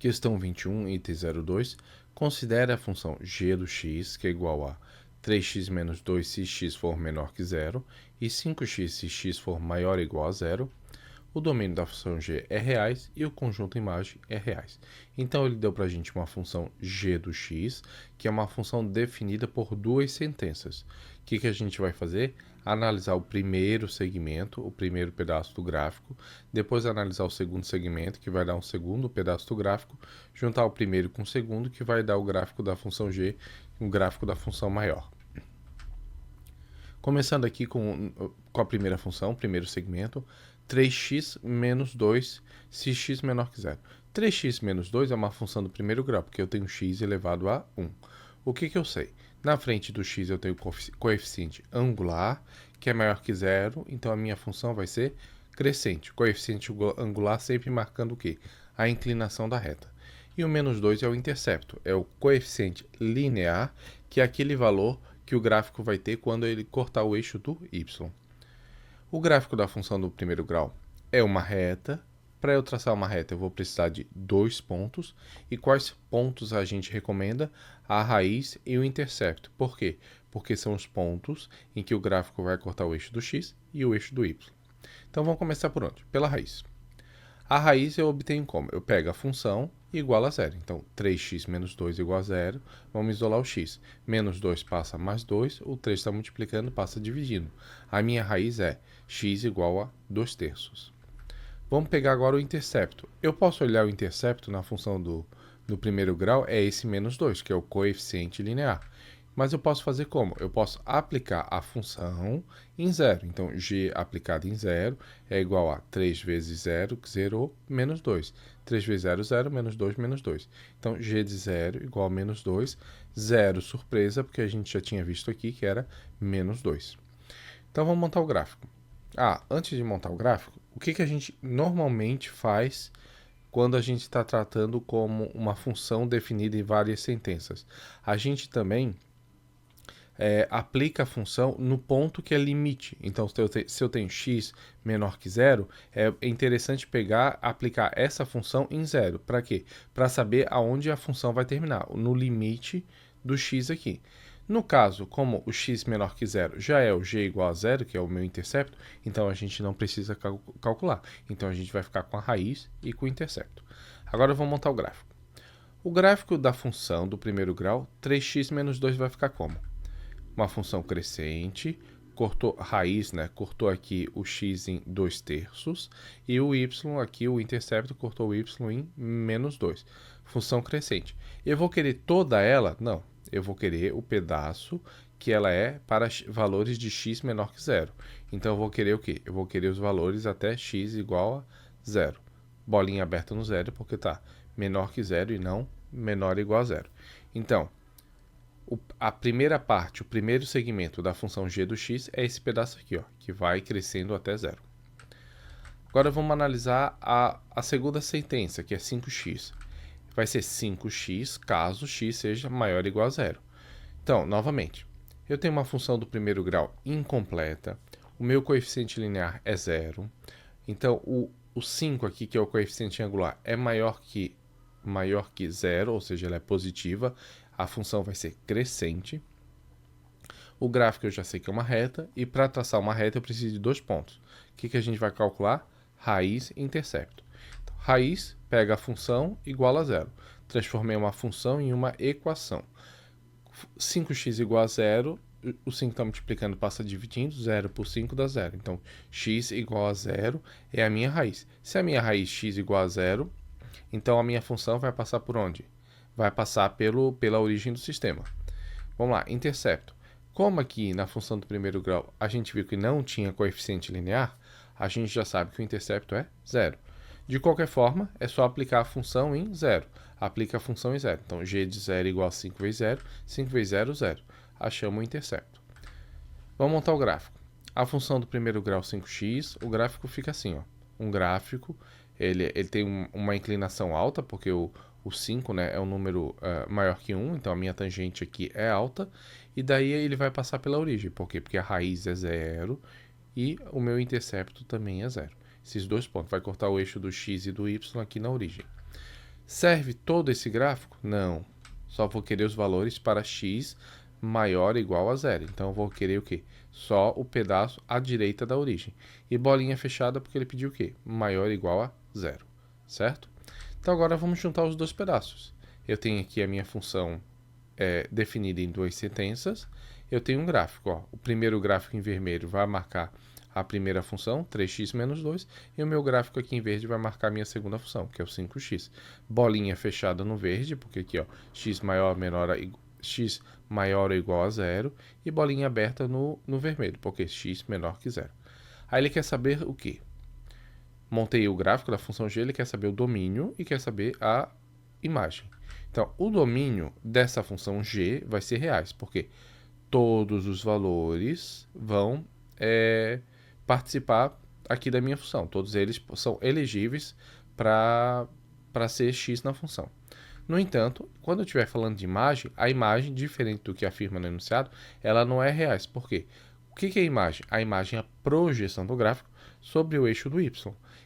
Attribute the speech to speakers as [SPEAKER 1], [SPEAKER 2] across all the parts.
[SPEAKER 1] Questão 21, item 02. Considere a função g do x, que é igual a 3x menos 2 se x for menor que zero e 5x se x for maior ou igual a zero. O domínio da função g é reais e o conjunto imagem é reais. Então, ele deu para a gente uma função g do x, que é uma função definida por duas sentenças. O que a gente vai fazer? Analisar o primeiro segmento, o primeiro pedaço do gráfico, depois analisar o segundo segmento, que vai dar um segundo pedaço do gráfico, juntar o primeiro com o segundo, que vai dar o gráfico da função g, um gráfico da função maior. Começando aqui com a primeira função, primeiro segmento, 3x menos 2 se x menor que zero. 3x menos 2 é uma função do primeiro grau, porque eu tenho x elevado a 1. O que eu sei? Na frente do x eu tenho coeficiente angular, que é maior que zero, então a minha função vai ser crescente. Coeficiente angular sempre marcando o quê? A inclinação da reta. E o menos 2 é o intercepto, é o coeficiente linear, que é aquele valor que o gráfico vai ter quando ele cortar o eixo do y. O gráfico da função do primeiro grau é uma reta. Para eu traçar uma reta, eu vou precisar de dois pontos. E quais pontos a gente recomenda? A raiz e o intercepto. Por quê? Porque são os pontos em que o gráfico vai cortar o eixo do x e o eixo do y. Então, vamos começar por onde? Pela raiz. A raiz eu obtenho como? Eu pego a função igual a zero. Então, 3x menos 2 igual a zero. Vamos isolar o x. Menos 2 passa mais 2. O 3 está multiplicando, passa dividindo. A minha raiz é x igual a 2/3. Vamos pegar agora o intercepto. Eu posso olhar o intercepto na função do primeiro grau, é esse menos 2, que é o coeficiente linear. Mas eu posso fazer como? Eu posso aplicar a função em zero. Então, g aplicado em zero é igual a 3 vezes 0, que zerou, menos 2. 3 vezes 0, 0, menos 2, menos 2. Então, g de 0 igual a menos 2. Zero, surpresa, porque a gente já tinha visto aqui que era menos 2. Então, vamos montar o gráfico. Antes de montar o gráfico, o que a gente normalmente faz quando a gente está tratando como uma função definida em várias sentenças? A gente também aplica a função no ponto que é limite. Então, se eu tenho x menor que zero, é interessante aplicar essa função em zero. Para quê? Para saber aonde a função vai terminar, no limite do x aqui. No caso, como o x menor que zero já é o g igual a zero, que é o meu intercepto, então a gente não precisa calcular. Então, a gente vai ficar com a raiz e com o intercepto. Agora, eu vou montar o gráfico. O gráfico da função do primeiro grau, 3x menos 2 vai ficar como? Uma função crescente, cortou raiz, né? Cortou aqui o x em 2/3 e o y aqui, o intercepto, cortou o y em menos 2. Função crescente. Eu vou querer toda ela? Não. Eu vou querer o pedaço que ela é para valores de x menor que zero. Então, eu vou querer o quê? Eu vou querer os valores até x igual a zero. Bolinha aberta no zero, porque tá menor que zero e não menor ou igual a zero. Então, a primeira parte, o primeiro segmento da função g do x é esse pedaço aqui, ó, que vai crescendo até zero. Agora vamos analisar a segunda sentença, que é 5x. Vai ser 5x caso x seja maior ou igual a zero. Então, novamente, eu tenho uma função do primeiro grau incompleta, o meu coeficiente linear é zero, então o 5 aqui, que é o coeficiente angular, é maior que zero, ou seja, ela é positiva, a função vai ser crescente. O gráfico eu já sei que é uma reta, e para traçar uma reta eu preciso de dois pontos. O que a gente vai calcular? Raiz e intercepto. Então, raiz pega a função igual a zero. Transformei uma função em uma equação. 5x igual a zero, o 5 está multiplicando, passa dividindo, 0 por 5 dá 0. Então, x igual a zero é a minha raiz. Se a minha raiz x igual a zero, então a minha função vai passar por onde? Vai passar pela origem do sistema. Vamos lá, intercepto. Como aqui na função do primeiro grau a gente viu que não tinha coeficiente linear, a gente já sabe que o intercepto é zero. De qualquer forma, é só aplicar a função em zero. Aplica a função em zero. Então, g de 0 igual a 5 vezes 0. 5 vezes 0, 0. Achamos o intercepto. Vamos montar o gráfico. A função do primeiro grau 5x, o gráfico fica assim, ó. Um gráfico, ele tem uma inclinação alta, porque o 5, né, é um número maior que 1, então a minha tangente aqui é alta, e daí ele vai passar pela origem. Por quê? Porque a raiz é zero e o meu intercepto também é zero. Esses dois pontos vai cortar o eixo do x e do y aqui na origem. Serve todo esse gráfico? Não. Só vou querer os valores para x maior ou igual a zero. Então, eu vou querer o quê? Só o pedaço à direita da origem. E bolinha fechada porque ele pediu o quê? Maior ou igual a zero. Certo? Então, agora vamos juntar os dois pedaços. Eu tenho aqui a minha função definida em duas sentenças. Eu tenho um gráfico. Ó. O primeiro gráfico em vermelho vai marcar a primeira função, 3x menos 2, e o meu gráfico aqui em verde vai marcar a minha segunda função, que é o 5x. Bolinha fechada no verde, porque aqui ó, x maior ou igual a zero, e bolinha aberta no vermelho, porque x menor que zero. Aí ele quer saber o quê? Montei o gráfico da função g, ele quer saber o domínio e quer saber a imagem. Então, o domínio dessa função g vai ser reais, porque todos os valores vão participar aqui da minha função. Todos eles são elegíveis para ser x na função. No entanto, quando eu estiver falando de imagem, a imagem, diferente do que afirma no enunciado, ela não é reais. Por quê? O que é a imagem? A imagem é a projeção do gráfico sobre o eixo do y.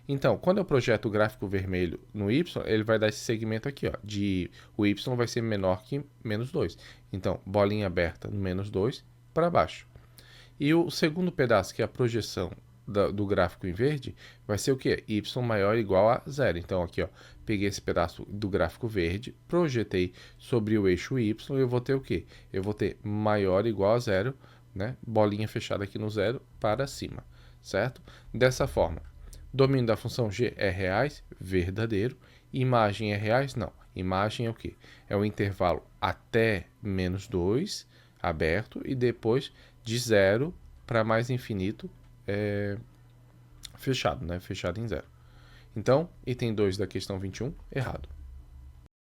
[SPEAKER 1] Então, quando eu projeto o gráfico vermelho no y, ele vai dar esse segmento aqui, ó, de o y vai ser menor que menos 2. Então, bolinha aberta no menos 2 para baixo. E o segundo pedaço, que é a projeção do gráfico em verde, vai ser o quê? Y maior ou igual a zero. Então, aqui, ó, peguei esse pedaço do gráfico verde, projetei sobre o eixo Y, e eu vou ter o quê? Eu vou ter maior ou igual a zero, né? Bolinha fechada aqui no zero para cima, certo? Dessa forma, domínio da função g é reais, verdadeiro. Imagem é reais? Não. Imagem é o quê? É o intervalo até menos 2, aberto, e depois de zero para mais infinito, fechado, né? Fechado em zero. Então, item 2 da questão 21, errado.